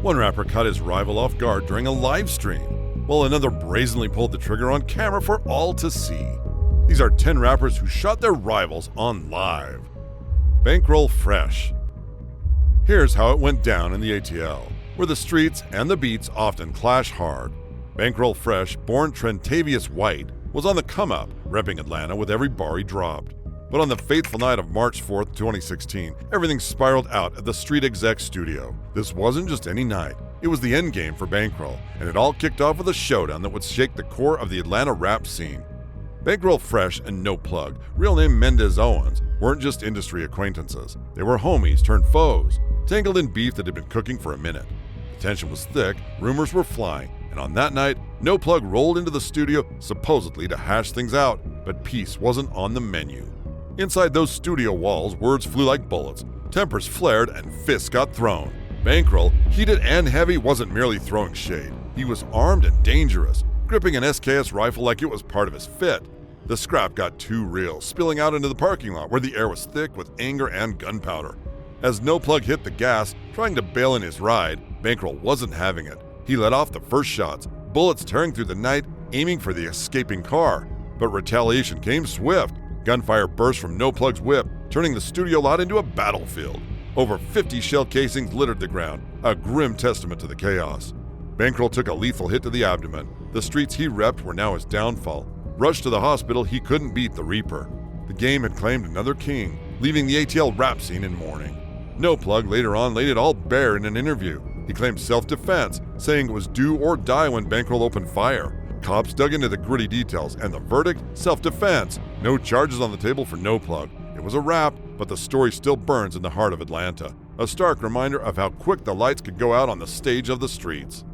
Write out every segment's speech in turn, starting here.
One rapper caught his rival off guard during a live stream, while another brazenly pulled the trigger on camera for all to see. These are 10 rappers who shot their rivals on live. Bankroll Fresh. Here's how it went down in the ATL, where the streets and the beats often clash hard. Bankroll Fresh, born Trentavious White, was on the come-up, repping Atlanta with every bar he dropped. But on the fateful night of March 4th, 2016, everything spiraled out at the Street Exec studio. This wasn't just any night. It was the endgame for Bankroll, and it all kicked off with a showdown that would shake the core of the Atlanta rap scene. Bankroll Fresh and No Plug, real name Mendez Owens, weren't just industry acquaintances. They were homies turned foes, tangled in beef that had been cooking for a minute. The tension was thick, rumors were flying, and on that night, No Plug rolled into the studio supposedly to hash things out, but peace wasn't on the menu. Inside those studio walls, words flew like bullets, tempers flared, and fists got thrown. Bankroll, heated and heavy, wasn't merely throwing shade. He was armed and dangerous, gripping an SKS rifle like it was part of his fit. The scrap got too real, spilling out into the parking lot where the air was thick with anger and gunpowder. As No Plug hit the gas, trying to bail in his ride, Bankroll wasn't having it. He let off the first shots, bullets tearing through the night, aiming for the escaping car. But retaliation came swift. Gunfire burst from No Plug's whip, turning the studio lot into a battlefield. Over 50 shell casings littered the ground, a grim testament to the chaos. Bankroll took a lethal hit to the abdomen. The streets he repped were now his downfall. Rushed to the hospital, he couldn't beat the Reaper. The game had claimed another king, leaving the ATL rap scene in mourning. No Plug later on laid it all bare in an interview. He claimed self-defense, saying it was do or die when Bankroll opened fire. Cops dug into the gritty details, and the verdict? Self-defense. No charges on the table for No Plug. It was a wrap, but the story still burns in the heart of Atlanta. A stark reminder of how quick the lights could go out on the stage of the streets.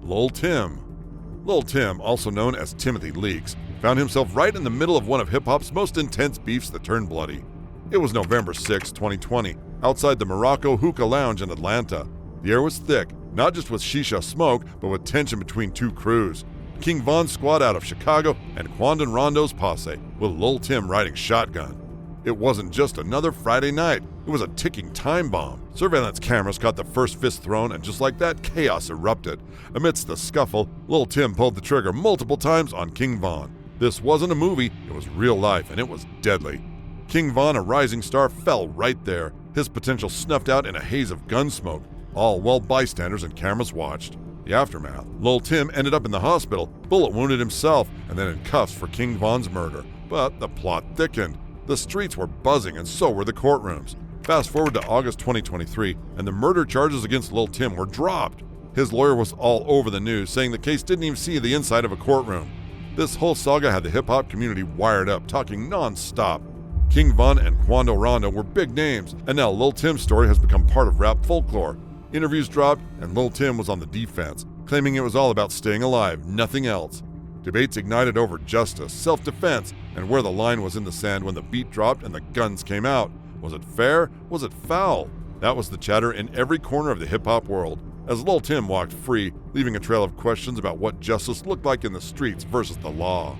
Lil Tim. Lil Tim, also known as Timothy Leaks, found himself right in the middle of one of hip-hop's most intense beefs that turned bloody. It was November 6, 2020, outside the Morocco Hookah Lounge in Atlanta. The air was thick, not just with shisha smoke, but with tension between two crews. King Von's squad out of Chicago and Quandon Rondo's posse, with Lil Tim riding shotgun. It wasn't just another Friday night, it was a ticking time bomb. Surveillance cameras caught the first fist thrown, and just like that, chaos erupted. Amidst the scuffle, Lil Tim pulled the trigger multiple times on King Von. This wasn't a movie, it was real life, and it was deadly. King Von, a rising star, fell right there, his potential snuffed out in a haze of gun smoke, all while bystanders and cameras watched. The aftermath: Lil Tim ended up in the hospital, bullet wounded himself, and then in cuffs for King Von's murder. But the plot thickened. The streets were buzzing, and so were the courtrooms. Fast forward to August 2023, and the murder charges against Lil Tim were dropped. His lawyer was all over the news, saying the case didn't even see the inside of a courtroom. This whole saga had the hip-hop community wired up, talking non-stop. King Von and Quando Rondo were big names, and now Lil Tim's story has become part of rap folklore. Interviews dropped, and Lil Tim was on the defense, claiming it was all about staying alive, nothing else. Debates ignited over justice, self-defense, and where the line was in the sand when the beat dropped and the guns came out. Was it fair? Was it foul? That was the chatter in every corner of the hip-hop world, as Lil Tim walked free, leaving a trail of questions about what justice looked like in the streets versus the law.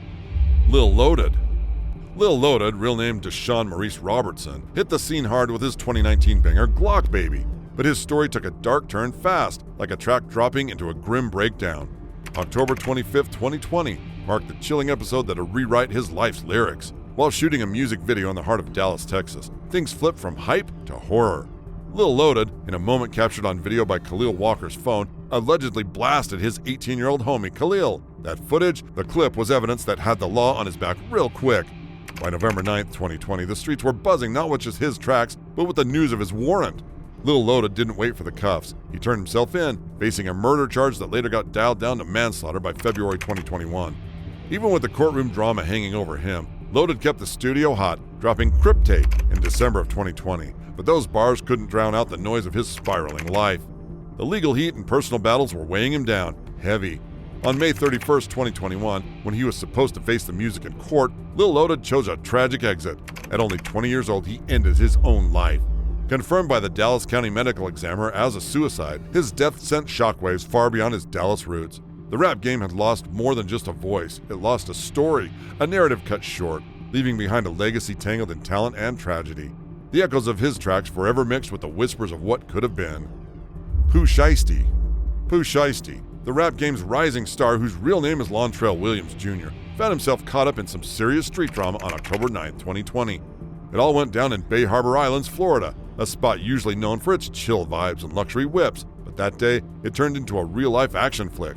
Lil Loaded. Lil Loaded, real name Deshaun Maurice Robertson, hit the scene hard with his 2019 banger Glock Baby. But his story took a dark turn fast, like a track dropping into a grim breakdown. October 25, 2020, marked the chilling episode that would rewrite his life's lyrics. While shooting a music video in the heart of Dallas, Texas, things flipped from hype to horror. Lil Loaded, in a moment captured on video by Khalil Walker's phone, allegedly blasted his 18-year-old homie Khalil. That footage, the clip, was evidence that had the law on his back real quick. By November 9, 2020, the streets were buzzing not with just his tracks, but with the news of his warrant. Lil Loaded didn't wait for the cuffs. He turned himself in, facing a murder charge that later got dialed down to manslaughter by February 2021. Even with the courtroom drama hanging over him, Loaded kept the studio hot, dropping Cryptate in December of 2020. But those bars couldn't drown out the noise of his spiraling life. The legal heat and personal battles were weighing him down, heavy. On May 31, 2021, when he was supposed to face the music in court, Lil Loaded chose a tragic exit. At only 20 years old, he ended his own life. Confirmed by the Dallas County Medical Examiner as a suicide, his death sent shockwaves far beyond his Dallas roots. The rap game had lost more than just a voice. It lost a story, a narrative cut short, leaving behind a legacy tangled in talent and tragedy. The echoes of his tracks forever mixed with the whispers of what could have been. Pooh Shiesty. Pooh Shiesty, the rap game's rising star whose real name is Lontrell Williams Jr., found himself caught up in some serious street drama on October 9, 2020. It all went down in Bay Harbor Islands, Florida, a spot usually known for its chill vibes and luxury whips, but that day it turned into a real-life action flick.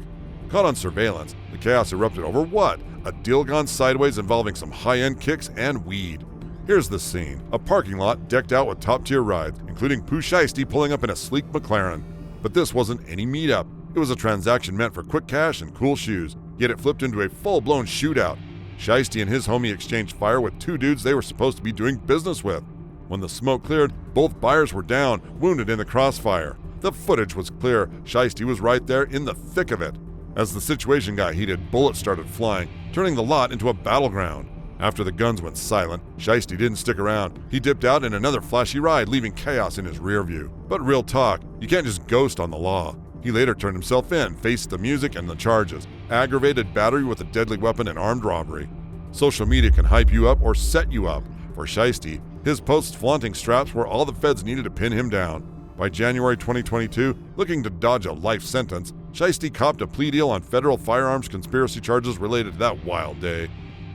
Caught on surveillance, the chaos erupted over what? A deal gone sideways involving some high-end kicks and weed. Here's the scene: a parking lot decked out with top-tier rides, including Pooh Shiesty pulling up in a sleek McLaren. But this wasn't any meetup. It was a transaction meant for quick cash and cool shoes, yet it flipped into a full-blown shootout. Shiesty and his homie exchanged fire with two dudes they were supposed to be doing business with. When the smoke cleared, both buyers were down, wounded in the crossfire. The footage was clear. Shiesty was right there in the thick of it. As the situation got heated, bullets started flying, turning the lot into a battleground. After the guns went silent, Shiesty didn't stick around. He dipped out in another flashy ride, leaving chaos in his rear view. But real talk, you can't just ghost on the law. He later turned himself in, faced the music and the charges: aggravated battery with a deadly weapon and armed robbery. Social media can hype you up or set you up. For Shiesty, his posts flaunting straps were all the feds needed to pin him down. By January 2022, looking to dodge a life sentence, Shiesty copped a plea deal on federal firearms conspiracy charges related to that wild day.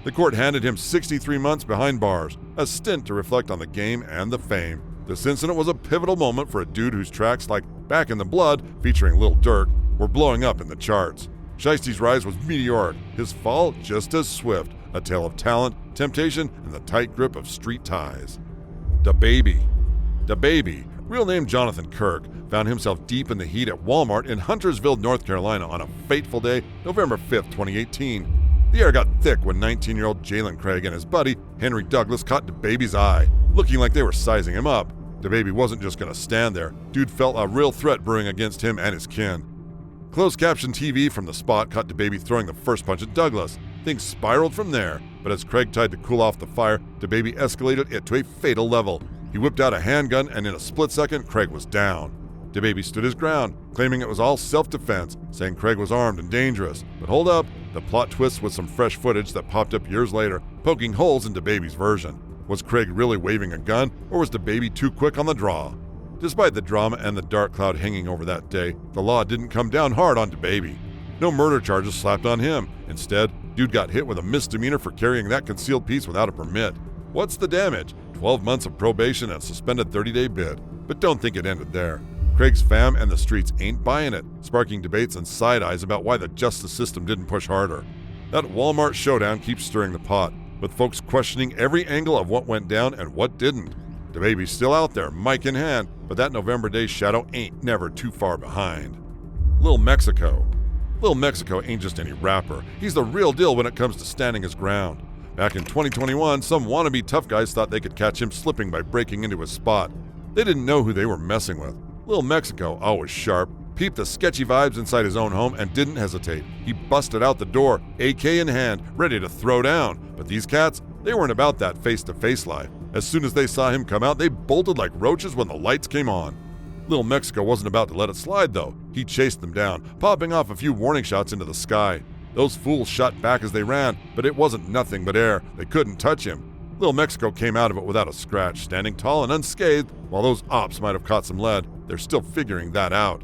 The court handed him 63 months behind bars, a stint to reflect on the game and the fame. This incident was a pivotal moment for a dude whose tracks like Back in the Blood, featuring Lil Durk, were blowing up in the charts. Shiesty's rise was meteoric, his fall just as swift, a tale of talent, temptation, and the tight grip of street ties. DaBaby. DaBaby, real name Jonathan Kirk, found himself deep in the heat at Walmart in Huntersville, North Carolina on a fateful day, November 5, 2018. The air got thick when 19-year-old Jalen Craig and his buddy, Henry Douglas, caught DaBaby's eye, looking like they were sizing him up. DaBaby wasn't just going to stand there. Dude felt a real threat brewing against him and his kin. Closed caption TV from the spot caught DaBaby throwing the first punch at Douglas. Things spiraled from there, but as Craig tried to cool off the fire, DaBaby escalated it to a fatal level. He whipped out a handgun, and in a split second, Craig was down. DaBaby stood his ground, claiming it was all self-defense, saying Craig was armed and dangerous. But hold up, the plot twists with some fresh footage that popped up years later, poking holes in DaBaby's version. Was Craig really waving a gun, or was DaBaby too quick on the draw? Despite the drama and the dark cloud hanging over that day, the law didn't come down hard on DaBaby. No murder charges slapped on him. Instead, dude got hit with a misdemeanor for carrying that concealed piece without a permit. What's the damage? 12 months of probation and a suspended 30-day bid. But don't think it ended there. Craig's fam and the streets ain't buying it, sparking debates and side-eyes about why the justice system didn't push harder. That Walmart showdown keeps stirring the pot, with folks questioning every angle of what went down and what didn't. DaBaby's still out there, mic in hand, but that November day shadow ain't never too far behind. Lil Mexico. Lil Mexico ain't just any rapper. He's the real deal when it comes to standing his ground. Back in 2021, some wannabe tough guys thought they could catch him slipping by breaking into his spot. They didn't know who they were messing with. Lil Mexico, always sharp, peeped the sketchy vibes inside his own home and didn't hesitate. He busted out the door, AK in hand, ready to throw down. But these cats, they weren't about that face-to-face life. As soon as they saw him come out, they bolted like roaches when the lights came on. Lil Mexico wasn't about to let it slide, though. He chased them down, popping off a few warning shots into the sky. Those fools shot back as they ran, but it wasn't nothing but air. They couldn't touch him. Lil Mexico came out of it without a scratch, standing tall and unscathed. While those ops might have caught some lead, they're still figuring that out.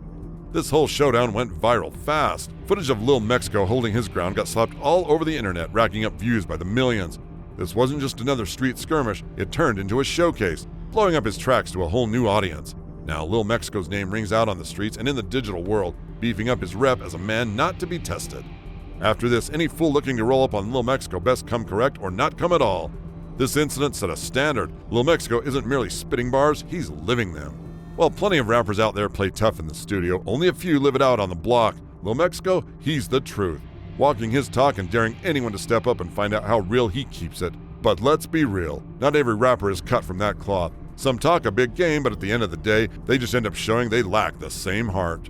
This whole showdown went viral fast. Footage of Lil Mexico holding his ground got slapped all over the internet, racking up views by the millions. This wasn't just another street skirmish, it turned into a showcase, blowing up his tracks to a whole new audience. Now Lil Mexico's name rings out on the streets and in the digital world, beefing up his rep as a man not to be tested. After this, any fool looking to roll up on Lil Mexico best come correct or not come at all. This incident set a standard. Lil Mexico isn't merely spitting bars, he's living them. While plenty of rappers out there play tough in the studio, only a few live it out on the block. Lil Mexico, he's the truth, walking his talk and daring anyone to step up and find out how real he keeps it. But let's be real, not every rapper is cut from that cloth. Some talk a big game, but at the end of the day, they just end up showing they lack the same heart.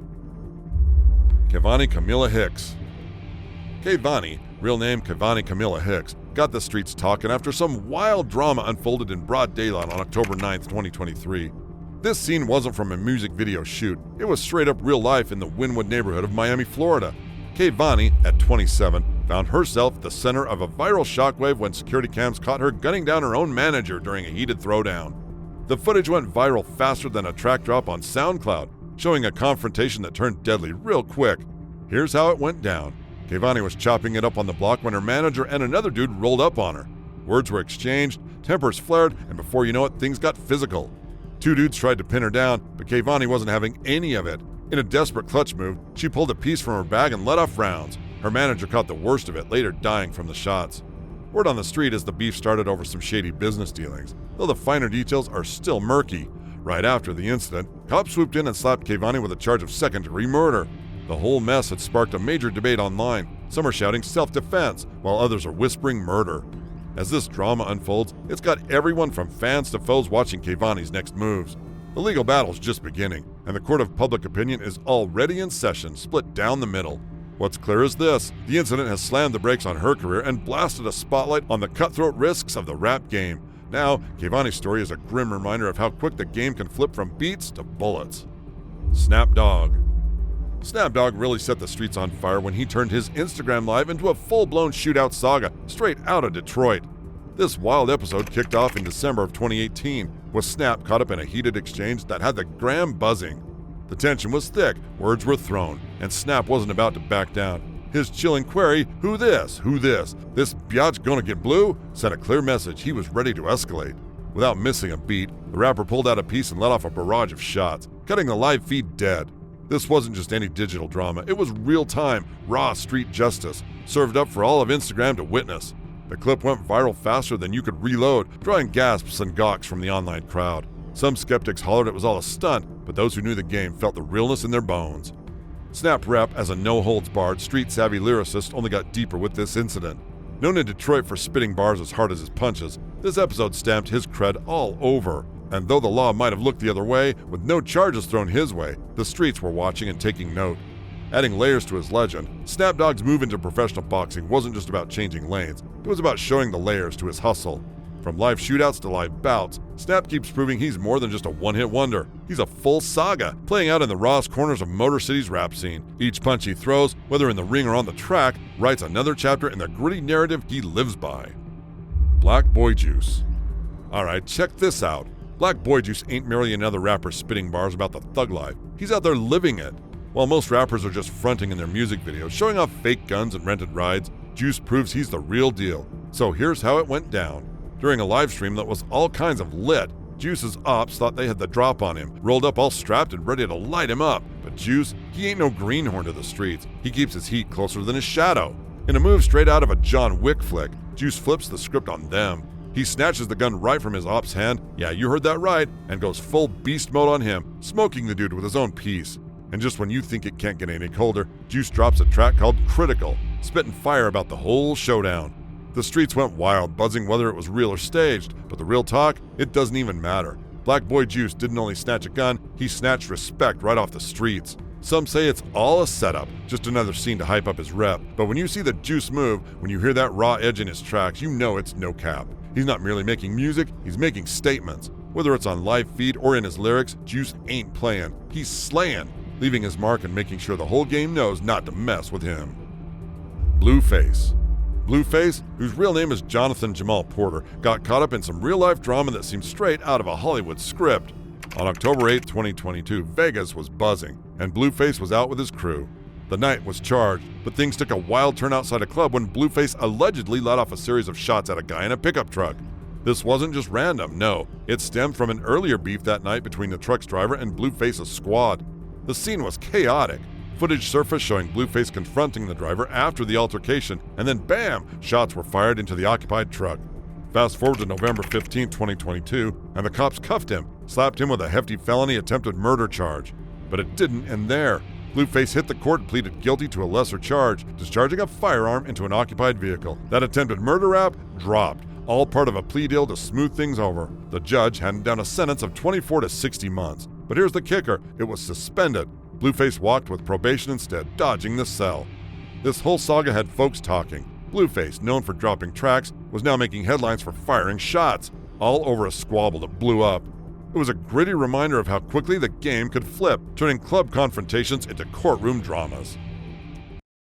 Kevani Camilla Hicks. Kevani, real name Kevani Camilla Hicks, got the streets talking after some wild drama unfolded in broad daylight on October 9, 2023. This scene wasn't from a music video shoot. It was straight up real life in the Wynwood neighborhood of Miami, Florida. Kevani, at 27, found herself at the center of a viral shockwave when security cams caught her gunning down her own manager during a heated throwdown. The footage went viral faster than a track drop on SoundCloud. showing a confrontation that turned deadly real quick. Here's how it went down. Kayvani was chopping it up on the block when her manager and another dude rolled up on her. Words were exchanged, tempers flared, and before you know it, things got physical. Two dudes tried to pin her down, but Kayvani wasn't having any of it. In a desperate clutch move, she pulled a piece from her bag and let off rounds. Her manager caught the worst of it, later dying from the shots. Word on the street is the beef started over some shady business dealings, though the finer details are still murky. Right after the incident, cops swooped in and slapped Kayvani with a charge of second-degree murder. The whole mess had sparked a major debate online. Some are shouting self-defense, while others are whispering murder. As this drama unfolds, it's got everyone from fans to foes watching Kayvani's next moves. The legal battle's just beginning, and the court of public opinion is already in session, split down the middle. What's clear is this: the incident has slammed the brakes on her career and blasted a spotlight on the cutthroat risks of the rap game. Now, Kayvani's story is a grim reminder of how quick the game can flip from beats to bullets. Snapdog. Snapdog really set the streets on fire when he turned his Instagram Live into a full-blown shootout saga straight out of Detroit. This wild episode kicked off in December of 2018, with Snap caught up in a heated exchange that had the gram buzzing. The tension was thick, words were thrown, and Snap wasn't about to back down. His chilling query, "Who this? Who this? This biatch gonna get blue?" sent a clear message he was ready to escalate. Without missing a beat, the rapper pulled out a piece and let off a barrage of shots, cutting the live feed dead. This wasn't just any digital drama, it was real-time, raw street justice, served up for all of Instagram to witness. The clip went viral faster than you could reload, drawing gasps and gawks from the online crowd. Some skeptics hollered it was all a stunt, but those who knew the game felt the realness in their bones. Snap rep, as a no-holds-barred, street-savvy lyricist, only got deeper with this incident. Known in Detroit for spitting bars as hard as his punches, this episode stamped his cred all over. And though the law might have looked the other way, with no charges thrown his way, the streets were watching and taking note. Adding layers to his legend, Snapdog's move into professional boxing wasn't just about changing lanes, it was about showing the layers to his hustle. From live shootouts to live bouts, Snap keeps proving he's more than just a one-hit wonder. He's a full saga, playing out in the rawest corners of Motor City's rap scene. Each punch he throws, whether in the ring or on the track, writes another chapter in the gritty narrative he lives by. Black Boy Juice. Alright, check this out. Black Boy Juice ain't merely another rapper spitting bars about the thug life. He's out there living it. While most rappers are just fronting in their music videos, showing off fake guns and rented rides, Juice proves he's the real deal. So here's how it went down. During a live stream that was all kinds of lit, Juice's ops thought they had the drop on him, rolled up all strapped and ready to light him up. But Juice, he ain't no greenhorn to the streets. He keeps his heat closer than his shadow. In a move straight out of a John Wick flick, Juice flips the script on them. He snatches the gun right from his op's hand, yeah, you heard that right, and goes full beast mode on him, smoking the dude with his own piece. And just when you think it can't get any colder, Juice drops a track called Critical, spitting fire about the whole showdown. The streets went wild, buzzing whether it was real or staged, but the real talk, it doesn't even matter. Black Boy Juice didn't only snatch a gun, he snatched respect right off the streets. Some say it's all a setup, just another scene to hype up his rep, but when you see the Juice move, when you hear that raw edge in his tracks, you know it's no cap. He's not merely making music, he's making statements. Whether it's on live feed or in his lyrics, Juice ain't playing, he's slaying, leaving his mark and making sure the whole game knows not to mess with him. Blueface. Blueface, whose real name is Jonathan Jamal Porter, got caught up in some real-life drama that seemed straight out of a Hollywood script. On October 8, 2022, Vegas was buzzing, and Blueface was out with his crew. The night was charged, but things took a wild turn outside a club when Blueface allegedly let off a series of shots at a guy in a pickup truck. This wasn't just random, no. It stemmed from an earlier beef that night between the truck's driver and Blueface's squad. The scene was chaotic. Footage surfaced showing Blueface confronting the driver after the altercation, and then bam, shots were fired into the occupied truck. Fast forward to November 15, 2022, and the cops cuffed him, slapped him with a hefty felony attempted murder charge. But it didn't end there. Blueface hit the court and pleaded guilty to a lesser charge, discharging a firearm into an occupied vehicle. That attempted murder rap dropped, all part of a plea deal to smooth things over. The judge handed down a sentence of 24 to 60 months. But here's the kicker, it was suspended. Blueface walked with probation instead, dodging the cell. This whole saga had folks talking. Blueface, known for dropping tracks, was now making headlines for firing shots, all over a squabble that blew up. It was a gritty reminder of how quickly the game could flip, turning club confrontations into courtroom dramas.